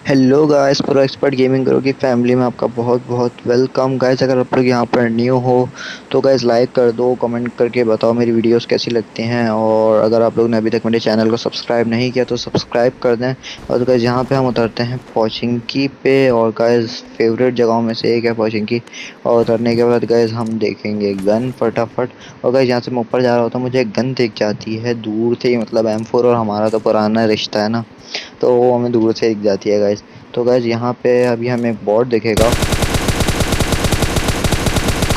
Hello guys, pro expert gaming करो की family में आपका बहुत बहुत वेलकम गाइस। अगर आप लोग यहाँ पर न्यू हो तो गाइस लाइक कर दो, कमेंट करके बताओ मेरी वीडियोस कैसी लगती हैं। और अगर आप लोग ने अभी तक मेरे चैनल को सब्सक्राइब नहीं किया तो सब्सक्राइब कर दें। और गाइस यहाँ पे हम उतरते हैं पोचिंकी पे, और गाइस फेवरेट जगहों में से एक है पोचिंकी। और उतरने के बाद गाइस हम देखेंगे गन फटाफट। और गाइस यहाँ से मैं ऊपर जा रहा होता हूँ, मुझे एक गन दिख जाती है दूर से ही, मतलब M4, और हमारा तो पुराना रिश्ता है ना, तो वो हमें दूर से दिख जाती है गाइस। तो गाइस यहाँ पे अभी हमें एक बॉट दिखेगा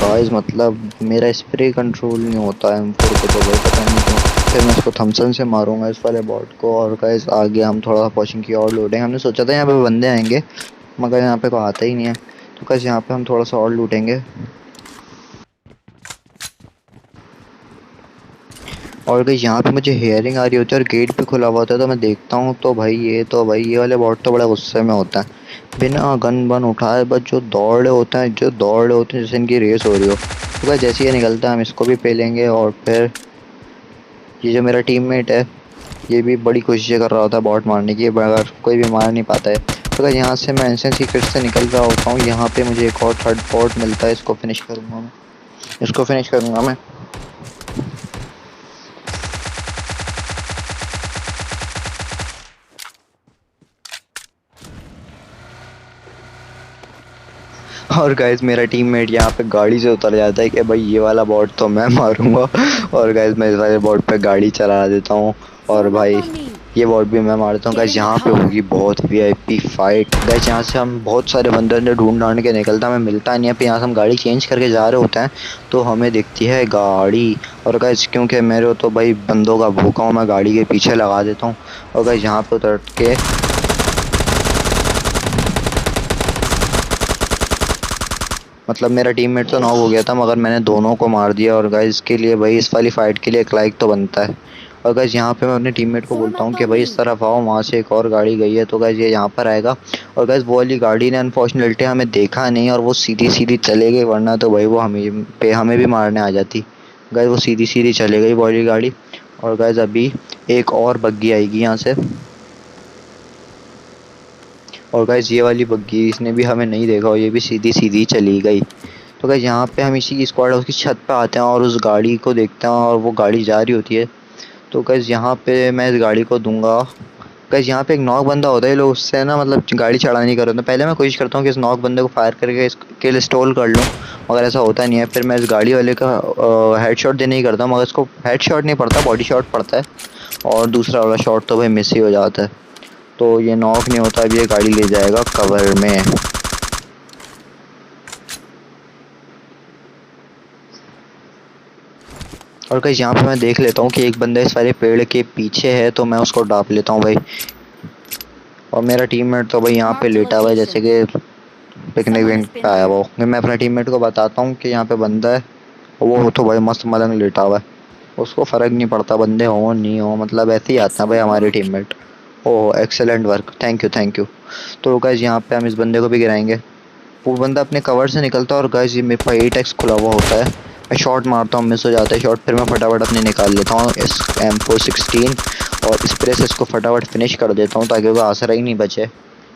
गाइस, मतलब मेरा स्प्रे कंट्रोल नहीं होता है M4 को, तो भाई पता नहीं क्यों। फिर मैं इसको थम्सन से मारूंगा इस वाले बॉट को। और गाइस आगे हम थोड़ा सा पहुंचेंगे की और लूटेंगे। हमने सोचा था यहाँ पे बंदे आएंगे, मगर यहाँ पे कोई आता ही नहीं है। तो गाइस यहाँ पे हम थोड़ा सा और लूटेंगे। और गाइस यहाँ पे मुझे हेयरिंग आ रही होती है और गेट भी खुला हुआ होता है, तो मैं देखता हूँ तो भाई ये वाले बॉट तो बड़ा गुस्से में होता है। बिना गन बन उठाए बस जो दौड़ रहे होते हैं, जैसे इनकी रेस हो रही हो। तो भाई जैसे ये निकलता है हम इसको भी पे लेंगे। और फिर ये जो मेरा टीममेट है, ये भी बड़ी कोशिशें कर रहा होता है बॉट मारने की, मगर कोई भी मार नहीं पाता है। तो भाई यहाँ से मैं इंस्टेंट सीक्रेट से निकल रहा होता हूँ। यहाँ पे मुझे एक और थर्ड बॉट मिलता है, इसको फिनिश करूँगा मैं, इसको फिनिश करूँगा मैं। और गाइस मेरा टीममेट यहाँ पे गाड़ी से उतर जाता है कि भाई ये वाला बॉट तो मैं मारूंगा। और गाइस मैं इस वाले बॉट पे गाड़ी चला देता हूँ, और Form up भाई on me. ये बॉट भी मैं मारता हूँ। गाइस Getting यहाँ पे cover. होगी बहुत VIP फाइट। गाइस यहाँ से हम बहुत सारे बंदर ने ढूंढ ढांड के निकलता, हमें मिलता नहीं है। फिर यहाँ से हम गाड़ी चेंज करके जा रहे होते हैं तो हमें दिखती है गाड़ी। और गाइस क्योंकि मेरे तो भाई बंदों का भूखा हूँ, मैं गाड़ी के पीछे लगा देता हूँ। और गाइस यहाँ पे उतर के मतलब मेरा टीममेट तो नॉक हो गया था, मगर मैंने दोनों को मार दिया। और गाइस इसके लिए भाई, इस वाली फाइट के लिए एक लाइक तो बनता है। और गाइस यहाँ पे मैं अपने टीममेट को Form बोलता हूँ up कि on भाई इस me. तरफ आओ, वहाँ से एक और गाड़ी गई है। तो गाइस ये यहाँ पर आएगा। और गाइस वो वाली गाड़ी ने अनफॉर्चुनेटली हमें देखा नहीं, और वो सीधी सीधी चले गई, वरना तो भाई वो हमें भी मारने आ जाती। गाइस वो सीधी सीधी चले गई वो वाली गाड़ी। और गाइस अभी एक और बग्गी आएगी यहाँ से। और गाइस ये वाली बग्गी, इसने भी हमें नहीं देखा और ये भी सीधी सीधी चली गई। तो गाइस यहाँ पे हम इसी की स्क्वाड हाउस की छत पे आते हैं और उस गाड़ी को देखते हैं, और वो गाड़ी जा रही होती है। तो गाइस यहाँ पे मैं इस गाड़ी को दूंगा। गाइस यहाँ पे एक नॉक बंदा होता है, लोग उससे ना मतलब गाड़ी चढ़ा नहीं कर रहे, तो पहले मैं कोशिश करता हूँ कि इस नॉक बंदे को फायर करके इसके लिए स्टॉल कर लूँ, मगर ऐसा होता नहीं है। फिर मैं इस गाड़ी वाले का हेडशॉट देने ही करता हूँ, मगर इसको हेडशॉट नहीं पड़ता, बॉडी शॉट पड़ता है। और दूसरा वाला शॉट तो भाई मिस ही हो जाता है, तो ये नॉक नहीं होता। अब ये गाड़ी ले जाएगा कवर में। और गाइस यहाँ पे मैं देख लेता हूँ कि एक बंदा इस वाले पेड़ के पीछे है, तो मैं उसको डाप लेता हूँ भाई। और मेरा टीममेट तो भाई यहाँ पे Marked a लेटा हुआ है, जैसे location. कि पिकनिक Someone विकनिक has पे been आया हुआ there. हो। मैं अपने टीममेट को बताता हूँ कि यहाँ पे बंदा है, और वो तो भाई मस्त मलंग लेटा हुआ है। उसको फ़र्क नहीं पड़ता बंदे हो नहीं हो, मतलब ऐसे ही आते हैं भाई Excellent हमारे work. Teammate. Oh excellent work, thank you thank you. तो गाइस यहाँ पे हम इस बंदे को भी गिराएंगे। वो बंदा अपने कवर से निकलता है, और गाइस ये मेरे पास 8x खुला हुआ होता है। मैं शॉट मारता हूँ, मिस हो जाता है शॉट, फिर मैं फटाफट अपने निकाल लेता हूँ इस M416, और स्प्रे से इसको फटाफट फिनिश कर देता हूँ ताकि वो आसरा ही नहीं बचे।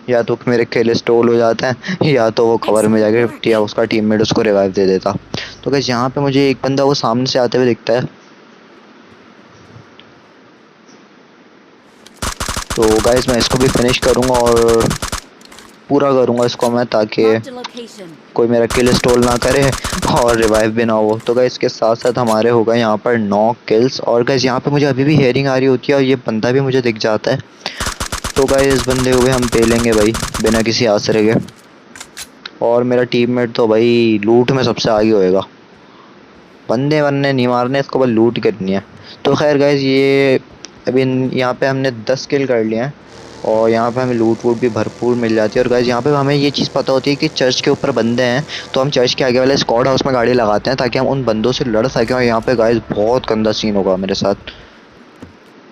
या तो मेरे खेल स्टॉल हो जाता है, या तो वो कवर में Excellent जाके या work. उसका टीममेट उसको रिवाइव दे देता। तो गाइस यहाँ पे मुझे एक बंदा वो सामने से आते हुए दिखता है, तो गाइस मैं इसको भी फिनिश करूँगा और पूरा करूँगा इसको मैं, ताकि Marked a location. कोई मेरा किल स्टॉल ना करे और रिवाइव भी ना हो। तो गाइस इसके साथ साथ हमारे हो गए यहाँ पर 9 किल्स। और गाइस यहाँ पे मुझे अभी भी हेयरिंग आ रही होती है, और ये बंदा भी मुझे दिख जाता है। तो गाइस इस बंदे को भी हम पे लेंगे भाई, बिना किसी आसरे के। और मेरा टीममेट तो भाई लूट में सबसे आगे होएगा, बंदे वन्ने नहीं मारने, इसको बस लूट करनी है। तो खैर गाइस ये अभी यहाँ पे हमने 10 किल कर लिए हैं, और यहाँ पे हमें लूट वूट भी भरपूर मिल जाती है। और गाइस यहाँ पे हमें ये चीज़ पता होती है कि चर्च के ऊपर बंदे हैं, तो हम चर्च के आगे वाले स्क्वाड हाउस में गाड़ी लगाते हैं ताकि हम उन बंदों से लड़ सकें। और यहाँ पे गाइस बहुत गंदा सीन होगा मेरे साथ।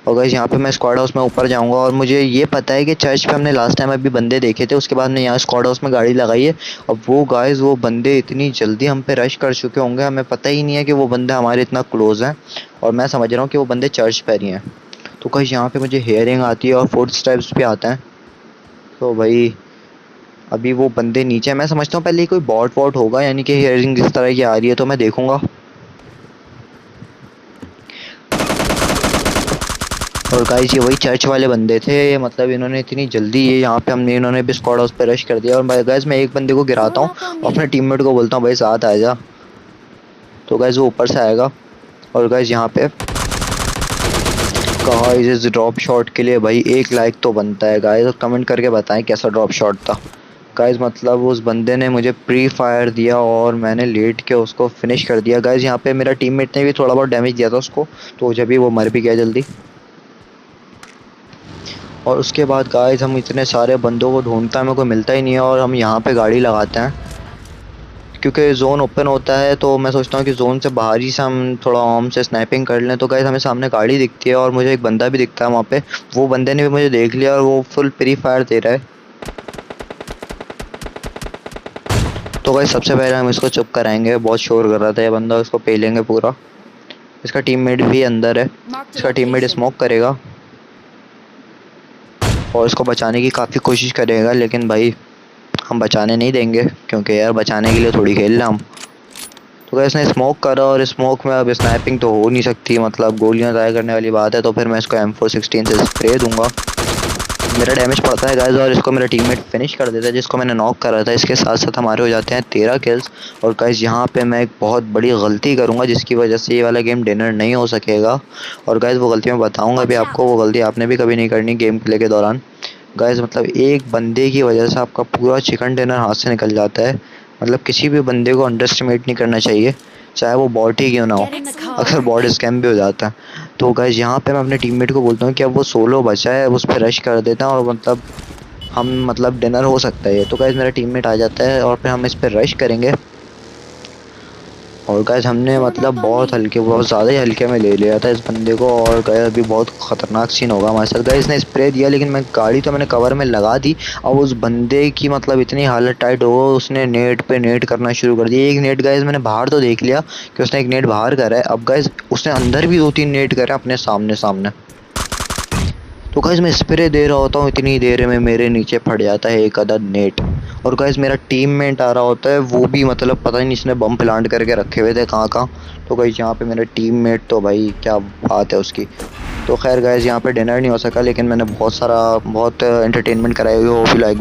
और गाइस यहाँ पे मैं स्क्वाड हाउस में ऊपर जाऊँगा, और मुझे ये पता है कि चर्च पे हमने लास्ट टाइम अभी बंदे देखे थे, उसके बाद हमने यहाँ स्क्वाड हाउस में गाड़ी लगाई है। अब वो गाइस वो बंदे इतनी जल्दी हम पे रश कर चुके होंगे, हमें पता ही नहीं है कि वो बंदे हमारे इतना क्लोज़ हैं, और मैं समझ रहा हूँ कि वो बंदे चर्च पर ही हैं। तो गाइस यहाँ पे मुझे हेयरिंग आती है और फुट स्टेप्स भी आते हैं। तो भाई अभी वो बंदे नीचे हैं। मैं समझता हूँ पहले ही कोई बॉट वॉट होगा, यानी कि हेयरिंग इस तरह की आ रही है तो मैं देखूंगा। और गाइस ये वही चर्च वाले बंदे थे, मतलब इन्होंने इतनी जल्दी ये यहाँ पे हमने इन्होंने भी स्क्वाड हाउस पे रश कर दिया। और गाइस मैं एक बंदे को गिराता Form हूँ up on और अपने me. टीममेट को बोलता हूँ भाई साथ आ जा। तो गाइस वो ऊपर से आएगा। और गाइस यहाँ पे गाइस इस ड्रॉप शॉट के लिए भाई 1 लाइक तो बनता है गाइस, और कमेंट करके बताएं कैसा ड्रॉप शॉट था गाइस। मतलब उस बंदे ने मुझे प्री फायर दिया और मैंने लेट के उसको फिनिश कर दिया गाइस। यहाँ पे मेरा टीममेट ने भी थोड़ा बहुत डैमेज दिया था उसको, तो जब भी वो मर भी गया जल्दी। और उसके बाद गाइस हम इतने सारे बंदों को ढूंढता है, मेरे को मिलता ही नहीं है, और हम यहाँ पे गाड़ी लगाते हैं क्योंकि जोन ओपन होता है। तो मैं सोचता हूँ कि जोन से बाहर ही से हम थोड़ा आराम से स्नाइपिंग कर लें। तो गाइस हमें सामने गाड़ी दिखती है और मुझे एक बंदा भी दिखता है वहाँ पे। वो बंदे ने भी मुझे देख लिया और वो फुल फ्री फायर दे रहा है। तो गाइस सबसे पहले हम इसको चुप कराएंगे, बहुत शोर कर रहा था ये बंदा, उसको पेलेंगे पूरा। इसका टीममेट भी अंदर है, Marked a इसका टीममेट location. स्मोक करेगा और इसको बचाने की काफ़ी कोशिश करेगा, लेकिन भाई हम बचाने नहीं देंगे क्योंकि यार बचाने के लिए थोड़ी खेल रहे हम। तो गाइस इसने स्मोक करा और स्मोक में अब स्नाइपिंग तो हो नहीं सकती, मतलब गोलियां ज़ाया करने वाली बात है। तो फिर मैं इसको M416 से स्प्रे दूंगा। मेरा डैमेज पड़ता है गाइस और इसको मेरा टीममेट फिनिश कर देता है जिसको मैंने नॉक करा था। इसके साथ साथ हमारे हो जाते हैं 13 किल्स। और गाइस यहाँ पे मैं एक बहुत बड़ी गलती करूँगा जिसकी वजह से ये वाला गेम डिनर नहीं हो सकेगा। और गाइस वो गलती मैं बताऊँगा भी Watch आपको, out. वो गलती आपने भी कभी नहीं करनी गेम प्ले के दौरान। गाइस मतलब एक बंदे की वजह से आपका पूरा चिकन डिनर हाथ से निकल जाता है। मतलब किसी भी बंदे को अंडर एस्टिमेट नहीं करना चाहिए, चाहे वो बॉट ही क्यों ना हो। Get in the अक्सर car. बॉट स्कैम भी हो जाता है। तो गाइस यहाँ पे मैं अपने टीममेट को बोलता हूँ कि अब वो सोलो बचा है, उस पर रश कर देता है और मतलब हम मतलब डिनर हो सकता है ये। तो गाइस मेरा टीममेट आ जाता है और फिर हम इस पर रश करेंगे। और गाइस हमने Form मतलब up on me. बहुत ज़्यादा ही हल्के में ले लिया था इस बंदे को। और गाइस अभी बहुत ख़तरनाक सीन होगा हमारे साथ। गाइस ने स्प्रे दिया लेकिन मैं गाड़ी तो मैंने कवर में लगा दी। अब उस बंदे की मतलब इतनी हालत टाइट हो गई, उसने नेट पे नेट करना शुरू कर दिया। एक नेट गाइस मैंने बाहर तो देख लिया कि उसने एक नेट बाहर करा है, अब गाइस उसने अंदर भी 2-3 नेट करे अपने सामने सामने। तो गाइस मैं स्प्रे दे रहा होता हूँ, इतनी देर में मेरे नीचे फट जाता है एक अदद नेट। और गाइस मेरा टीममेट आ रहा होता है, वो भी मतलब पता नहीं इसने बम प्लांट करके रखे हुए थे कहाँ कहाँ। तो गाइस यहाँ पे मेरा टीममेट तो भाई क्या बात है उसकी। तो खैर गाइस यहाँ पे डिनर नहीं हो सका, लेकिन मैंने बहुत एंटरटेनमेंट कराई हुई, होप यू लाइक।